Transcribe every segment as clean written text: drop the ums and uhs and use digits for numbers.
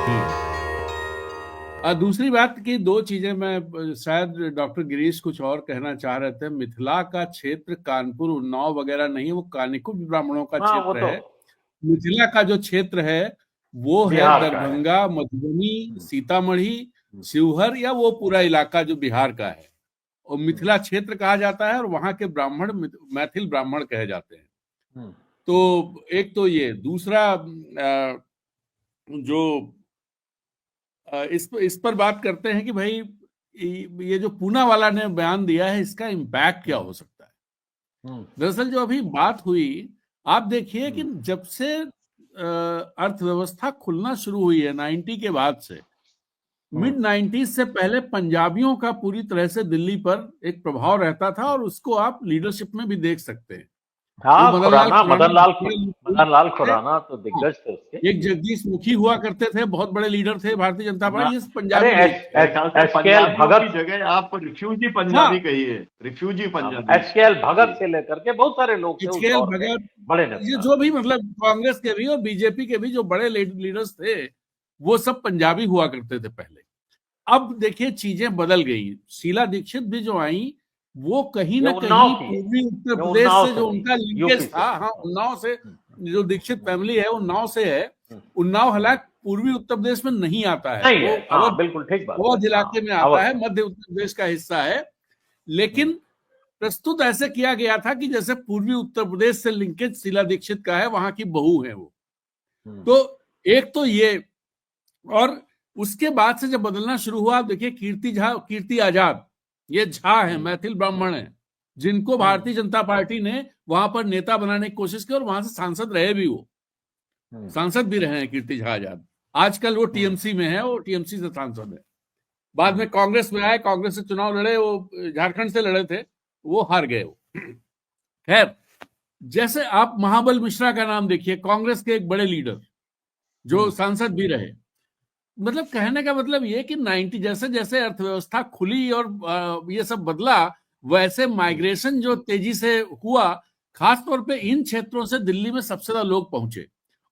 हम्म। दूसरी बात की दो चीजें मैं शायद डॉक्टर गिरीश कुछ और कहना चाह रहे थे। मिथिला का क्षेत्र कानपुर उन्नाव वगैरह नहीं है, वो कानिकुट ब्राह्मणों का हाँ, वो क्षेत्र तो है। मिथिला का जो क्षेत्र है वो है बिहार का है। दरभंगा, मधुबनी, हम्म, सीतामढ़ी, हम्म, शिवहर, या वो पूरा इलाका जो बिहार का है, और हम्म, मिथिला क्षेत्र कहा जाता है, और वहां के ब्राह्मण मैथिल ब्राह्मण कहे जाते हैं। हम्म, तो एक तो ये दूसरा, जो इस पर बात करते हैं कि भाई ये जो पूना वाला ने बयान दिया है, इसका इम्पैक्ट क्या हम्म, हो सकता है। हम्म, दरअसल जो अभी बात हुई, आप देखिए कि हम्म, जब से अर्थव्यवस्था खुलना शुरू हुई है 90 के बाद से, हम्म। मिड 90s से पहले पंजाबियों का पूरी तरह से दिल्ली पर एक प्रभाव रहता था, और उसको आप लीडरशिप में भी देख सकते हैं। वो हाँ, मदनलाल खुराना मदन लाल थे। खुराना तो हाँ, दिग्गज थे उसके। एक जगदीश मुखी हुआ करते थे, बहुत बड़े लीडर थे भारतीय जनता हाँ, पार्टी, ये अरे पंजाबी लोग थे। मेरे ख्याल से एस के एल पंजाबियों की भगत। जगह आप रिफ्यूजी पंजाबी हाँ, कहिए, रिफ्यूजी पंजाबी। एस के एल भगत जी। से लेकर के बहुत सारे लोग थे उस एचकेएल दौर के, भगत, बड़े ये नेता। जो भी मतलब कांग्रेस के भी और बीजेपी के भी जो बड़े लीडर्स थे, वो सब पंजाबी हुआ करते थे पहले। अब देखिए चीजें बदल गई। शीला दीक्षित भी जो आई, वो कहीं ये ना उन्नाव कहीं की है। पूर्वी उत्तर ये प्रदेश उन्नाव से से जो थी, उनका लिंकेज यूपी से। था, हाँ उन्नाव से, हम्म, जो दीक्षित हम्म, फैमिली है उन्नाव से है। हम्म, उन्नाव हम्म। हालांकि पूर्वी उत्तर प्रदेश में नहीं आता है, नहीं वो है, हाँ, अवध बिल्कुल ठीक बात है। अवध हाँ, इलाके में आता अवध है, में। मध्य उत्तर प्रदेश का हिस्सा है। हम्म, लेकिन प्रस्तुत ऐसे किया गया था कि जैसे पूर्वी उत्तर प्रदेश से लिंकेज शीला दीक्षित का है, वहां की बहू है वो। हम्म, तो एक तो ये, और उसके बाद से जब बदलना शुरू हुआ, आप देखिए कीर्ति आजाद, ये झा है, हम्म, मैथिल ब्राह्मण है, जिनको हम्म, भारतीय जनता पार्टी ने वहां पर नेता बनाने की कोशिश की, और वहां से सांसद रहे भी, वो हम्म, सांसद भी रहे हैं कीर्ति झा आजाद। आजकल वो हम्म, टीएमसी में है, वो टीएमसी से सांसद है। बाद हम्म, में कांग्रेस में आए, कांग्रेस से चुनाव लड़े, वो झारखंड से लड़े थे, वो हार गए वो। खैर, जैसे आप महाबल मिश्रा का नाम देखिए, कांग्रेस के एक बड़े लीडर, जो हम्म, सांसद भी रहे। मतलब कहने का मतलब ये कि 90 जैसे जैसे अर्थव्यवस्था खुली और ये सब बदला, वैसे हम्म, माइग्रेशन जो तेजी से हुआ, खासतौर पे इन क्षेत्रों से दिल्ली में सबसे ज्यादा लोग पहुंचे।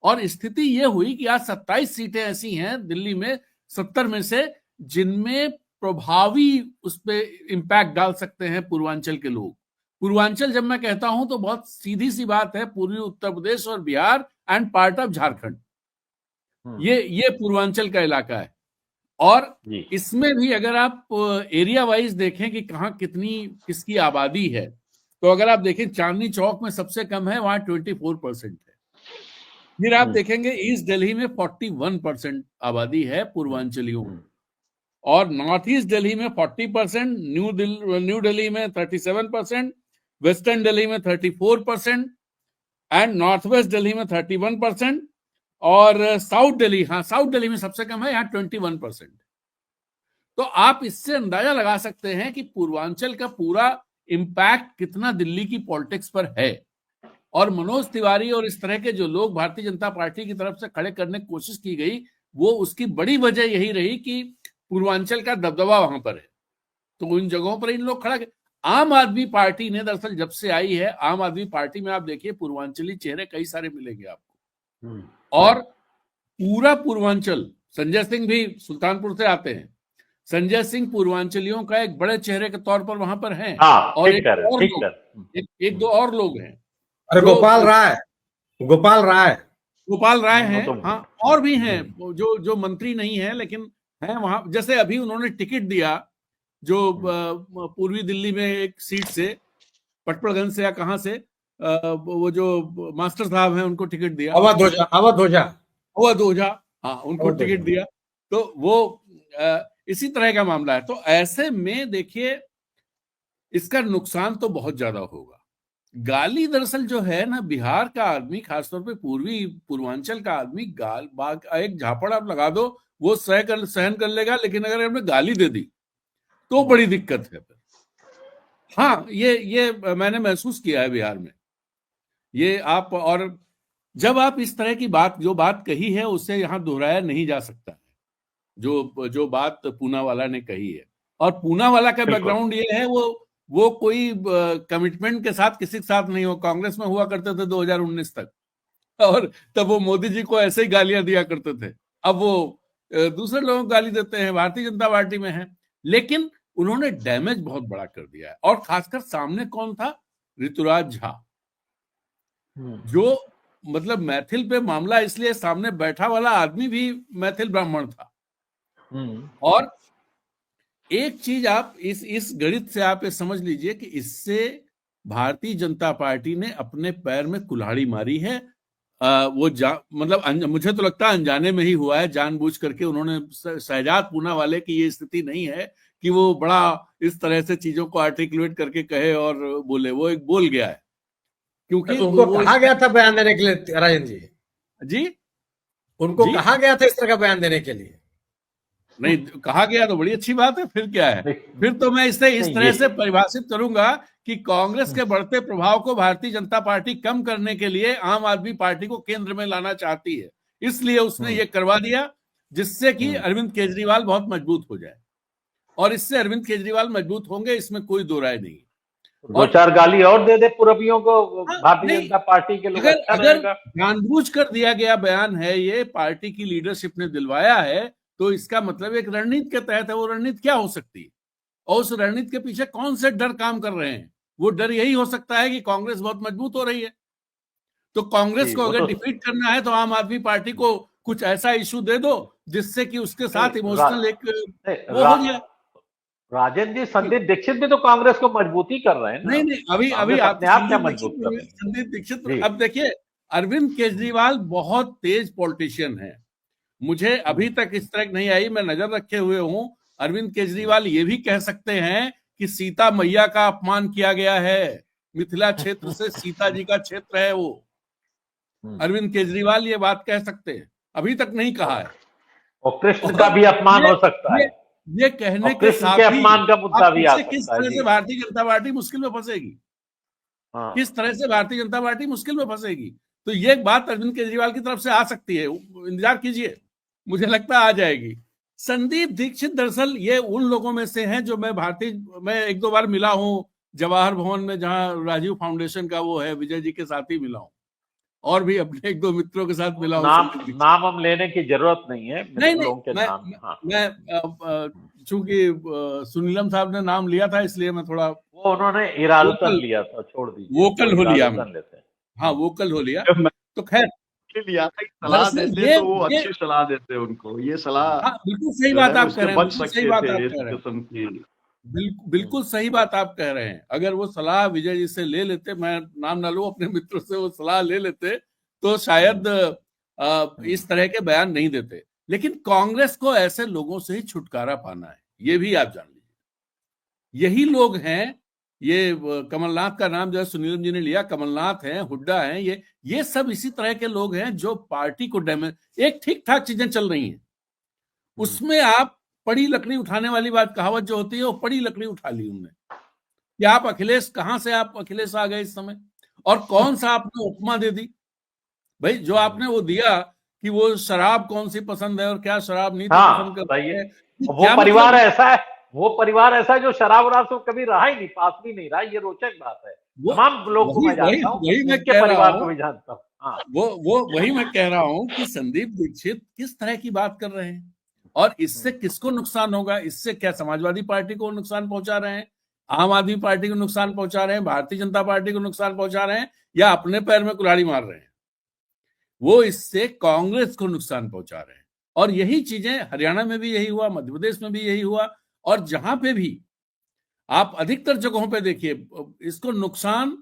और स्थिति ये हुई कि आज 27 सीटें ऐसी हैं दिल्ली में, 70 में से, जिनमें प्रभावी उस पर इम्पैक्ट डाल सकते हैं पूर्वांचल के लोग। पूर्वांचल जब मैं कहता हूं तो बहुत सीधी सी बात है, पूर्वी उत्तर प्रदेश और Bihar and part of Jharkhand, hmm, ये पूर्वांचल का इलाका है। और जी। इसमें भी अगर आप एरिया वाइज देखें कि कहाँ कितनी किसकी आबादी है, तो अगर आप देखें चांदनी चौक में सबसे कम है, वहां 24% है। फिर आप हम्म, देखेंगे ईस्ट दिल्ली में 41% आबादी है हम्म, पूर्वांचलियों की, हम्म, और नॉर्थ ईस्ट दिल्ली में 40%, न्यू दिल्ली में 37%, वेस्टर्न दिल्ली में 34%, एंड नॉर्थ वेस्ट दिल्ली में 31%, और साउथ दिल्ली, हाँ साउथ दिल्ली में सबसे कम है, यहाँ 21%। तो आप इससे अंदाजा लगा सकते हैं कि पूर्वांचल का पूरा इम्पैक्ट कितना दिल्ली की पॉलिटिक्स पर है। और मनोज तिवारी और इस तरह के जो लोग भारतीय जनता पार्टी की तरफ से खड़े करने की कोशिश की गई, वो उसकी बड़ी वजह यही रही कि पूर्वांचल का दबदबा वहां पर है, तो उन जगहों पर इन लोग खड़ा। आम आदमी पार्टी ने दरअसल जब से आई है, आम आदमी पार्टी में आप देखिए पूर्वांचली चेहरे कई सारे मिलेंगे आपको। हम्म, और पूरा पूर्वांचल, संजय सिंह भी सुल्तानपुर से आते हैं, संजय सिंह पूर्वांचलियों का एक बड़े चेहरे के तौर पर वहां पर हैं। हाँ, और ठीक कह रहे, ठीक कह रहे। एक दो और लोग हैं अरे जो, गोपाल राय, गोपाल राय। गोपाल राय वो हैं, तो हाँ, और भी हैं हम्म, जो जो मंत्री नहीं है लेकिन हैं वहां। जैसे अभी उन्होंने टिकट दिया, जो पूर्वी दिल्ली में एक सीट से, पटपड़गंज से या कहां से, वो जो मास्टर साहब हैं उनको टिकट दिया, अवध ओझा, अवध ओझा, अवध ओझा, हाँ उनको अवध टिकट ओझा। दिया। तो वो इसी तरह का मामला है। तो ऐसे में देखिए, इसका नुकसान तो बहुत ज्यादा होगा। गाली दरअसल जो है ना, बिहार का आदमी, खासतौर पे पूर्वी पूर्वांचल का आदमी, गाल बाग एक झापड़ आप लगा दो, वो सहन कर लेगा, लेकिन अगर हमने गाली दे दी तो बड़ी दिक्कत है फिर। हाँ, ये मैंने महसूस किया है बिहार में। ये आप, और जब आप इस तरह की बात, जो बात कही है, उसे यहाँ दोहराया नहीं जा सकता है, जो जो बात पूना वाला ने कही है। और पूना वाला का बिल्कुल। बैकग्राउंड ये है, वो कोई कमिटमेंट के साथ किसी के साथ नहीं, हो कांग्रेस में हुआ करते थे 2019 तक, और तब वो मोदी जी को ऐसे ही गालियां दिया करते थे। अब वो दूसरे लोगों को गाली देते हैं, भारतीय जनता पार्टी में है, लेकिन उन्होंने डैमेज बहुत बड़ा कर दिया है। और खासकर सामने कौन था? ऋतुराज झा, जो मतलब मैथिल पे मामला, इसलिए सामने बैठा वाला आदमी भी मैथिल ब्राह्मण था। और एक चीज आप इस गणित से आप ये समझ लीजिए कि इससे भारतीय जनता पार्टी ने अपने पैर में कुल्हाड़ी मारी है। मतलब मुझे तो लगता है अनजाने में ही हुआ है, जानबूझ करके उन्होंने, शहजाद पूना वाले की ये स्थिति नहीं है कि वो बड़ा इस तरह से चीजों को आर्टिकुलेट करके कहे और बोले, वो एक बोल गया है, क्योंकि तो उनको कहा गया था बयान देने के लिए राजन जी, उनको कहा गया था इस तरह का बयान देने के लिए? नहीं कहा गया तो बड़ी अच्छी बात है, फिर क्या है? फिर तो मैं इसे इस तरह से परिभाषित करूंगा कि कांग्रेस के बढ़ते प्रभाव को भारतीय जनता पार्टी कम करने के लिए आम आदमी पार्टी को केंद्र में लाना चाहती है, इसलिए उसने ये करवा दिया, जिससे कि अरविंद केजरीवाल बहुत मजबूत हो जाए। और इससे अरविंद केजरीवाल मजबूत होंगे, इसमें कोई दो राय नहीं। दो चार गाली और दे दे पूरबियों को भारतीय जनता पार्टी के लोग। अगर जानबूझ कर दिया गया बयान है, ये पार्टी की लीडरशिप ने दिलवाया है, तो इसका मतलब एक रणनीति के तहत है। वो रणनीति क्या हो सकती है, और उस रणनीति के पीछे कौन से डर काम कर रहे हैं? वो डर यही हो सकता है कि कांग्रेस बहुत मजबूत हो रही है, तो कांग्रेस को अगर डिफीट करना है तो आम आदमी पार्टी को कुछ ऐसा इशू दे दो जिससे कि उसके साथ इमोशनल एक वो हो जाए। राजन जी, संदीप दीक्षित भी तो कांग्रेस को मजबूती कर रहे हैं ना? नहीं अभी आप क्या मजबूत कर रहे हैं? संदीप दीक्षित, अब देखिए अरविंद केजरीवाल बहुत तेज पॉलिटिशियन है, मुझे अभी तक इस तरह नहीं आई, मैं नजर रखे हुए हूं। अरविंद केजरीवाल ये भी कह सकते हैं कि सीता मैया का अपमान किया गया है, मिथिला क्षेत्र से सीता जी का क्षेत्र है वो। अरविंद केजरीवाल ये बात कह सकते हैं, अभी तक नहीं कहा है। और कृष्ण का भी अपमान हो सकता है, ये कहने के साथ अपमान का मुद्दा भी आ सकता है। किस तरह से भारतीय जनता पार्टी मुश्किल में फंसेगी, किस तरह से भारतीय जनता पार्टी मुश्किल में फंसेगी, तो ये बात अरविंद केजरीवाल की तरफ से आ सकती है, इंतजार कीजिए, मुझे लगता है आ जाएगी। संदीप दीक्षित दरअसल ये उन लोगों में से हैं जो मैं एक दो बार मिला हूं जवाहर भवन में, जहां राजीव फाउंडेशन का वो है, विजय जी के साथ ही मिला हूं, और भी अपने एक दो मित्रों के साथ मिला हूं। नाम हम लेने की जरूरत नहीं है। मैं चूंकि सुनीलम साहब ने नाम लिया था, इसलिए मैं थोड़ा, वो उन्होंने इरादतन लिया था, छोड़ दीजिए, वोकल हो लिया, हाँ वोकल हो लिया। तो खैर लिया था, सलाह देते तो वो अच्छी सलाह देते उनको, ये सलाह बिल्कुल सही बात आप कह रहे हैं, सही बात आप कह रहे हैं, बिल्कुल सही बात आप कह रहे हैं। अगर वो सलाह विजय जी से ले लेते, मैं नाम ना लूं, अपने मित्रों से वो सलाह ले लेते, तो शायद इस तरह के बयान नहीं देते। लेकिन कांग्रेस को ऐसे लोगों से ही छुटकारा पाना है, ये भी आप जान लीजिए। यही लोग हैं, ये कमलनाथ का नाम जो है सुनीलम जी ने लिया, कमलनाथ हैं, हुड्डा हैं, ये सब इसी तरह के लोग हैं जो पार्टी को डैमेज, एक ठीक ठाक चीजें चल रही हैं, उसमें आप पड़ी लकड़ी उठाने वाली बात, कहावत जो होती है, वो पड़ी लकड़ी उठा ली उनने कि आप अखिलेश, कहां से आप अखिलेश आ गए इस समय, और कौन सा आपने उपमा दे दी भाई, जो आपने वो दिया कि वो शराब कौन सी पसंद है और क्या शराब नहीं पसंद करता है। वो परिवार ऐसा है, वो परिवार ऐसा है जो शराब वराब से कभी रहा ही नहीं, पास भी नहीं रहा, ये रोचक बात है। तमाम लोग को मैं जानता हूं, वही मैं कह रहा हूं, को भी जानता हूं। वो वही मैं कह रहा हूं कि संदीप दीक्षित किस तरह की बात कर रहे हैं, और इससे किसको नुकसान होगा? इससे क्या समाजवादी पार्टी को नुकसान पहुंचा रहे हैं, आम आदमी पार्टी को नुकसान पहुंचा रहे हैं, भारतीय जनता पार्टी को नुकसान पहुंचा रहे हैं, या अपने पैर में कुल्हाड़ी मार रहे हैं? वो इससे कांग्रेस को नुकसान पहुंचा रहे हैं। और यही चीजें हरियाणा में भी यही हुआ, मध्य प्रदेश में भी यही हुआ, और जहां पे भी आप अधिकतर जगहों पे देखिए, इसको नुकसान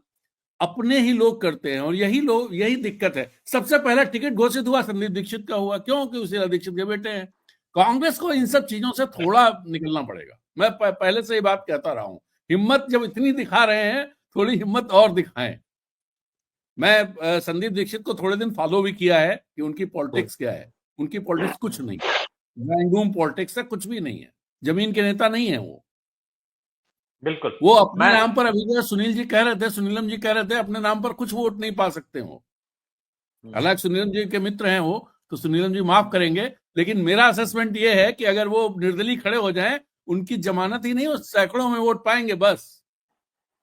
अपने ही लोग करते हैं, और यही दिक्कत है। सबसे पहला टिकट घोषित हुआ संदीप दीक्षित का हुआ, क्योंकि उसे दीक्षित के बेटे हैं। कांग्रेस को इन सब चीजों से थोड़ा निकलना पड़ेगा, मैं पहले से ये बात कहता रहा हूं। हिम्मत जब इतनी दिखा रहे हैं, थोड़ी हिम्मत और दिखाएं। मैं संदीप दीक्षित को थोड़े दिन फॉलो भी किया है कि उनकी पॉलिटिक्स क्या है। उनकी पॉलिटिक्स कुछ नहीं, ड्राइंग रूम पॉलिटिक्स है, कुछ भी नहीं है, जमीन के नेता नहीं है वो। बिल्कुल, वो अपने नाम पर, अभी सुनीलम जी कह रहे थे अपने नाम पर कुछ वोट नहीं पा सकते हो। हालांकि सुनीलम जी के मित्र हैं वो, तो सुनीलम जी माफ करेंगे, लेकिन मेरा असेसमेंट ये है कि अगर वो निर्दलीय खड़े हो जाएं, उनकी जमानत ही नहीं, वो सैकड़ों में वोट पाएंगे, बस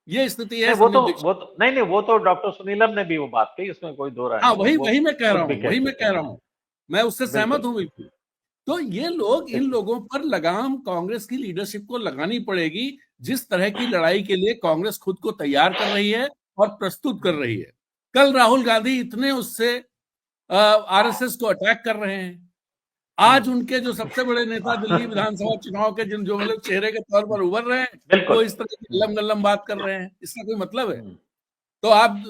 ये स्थिति है। वो तो डॉक्टर सुनीलम ने भी वो बात कही, उसमें कोई दो राय नहीं। हाँ, वही मैं कह रहा हूँ, मैं उससे सहमत हूँ बिल्कुल। तो ये लोग, इन लोगों पर लगाम कांग्रेस की लीडरशिप को लगानी पड़ेगी, जिस तरह की लड़ाई के लिए कांग्रेस खुद को तैयार कर रही है और प्रस्तुत कर रही है। कल राहुल गांधी इतने उससे आरएसएस को अटैक कर रहे हैं, आज उनके जो सबसे बड़े नेता दिल्ली विधानसभा चुनाव के जिन जो मतलब चेहरे के तौर पर उभर रहे हैं, वो इस तरह की गल्लम गल्लम बात कर रहे हैं। इसका कोई मतलब है? तो आप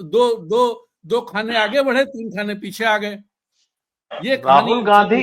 दो खाने आगे बढ़े, 3 खाने पीछे आ गए। ये राहुल गांधी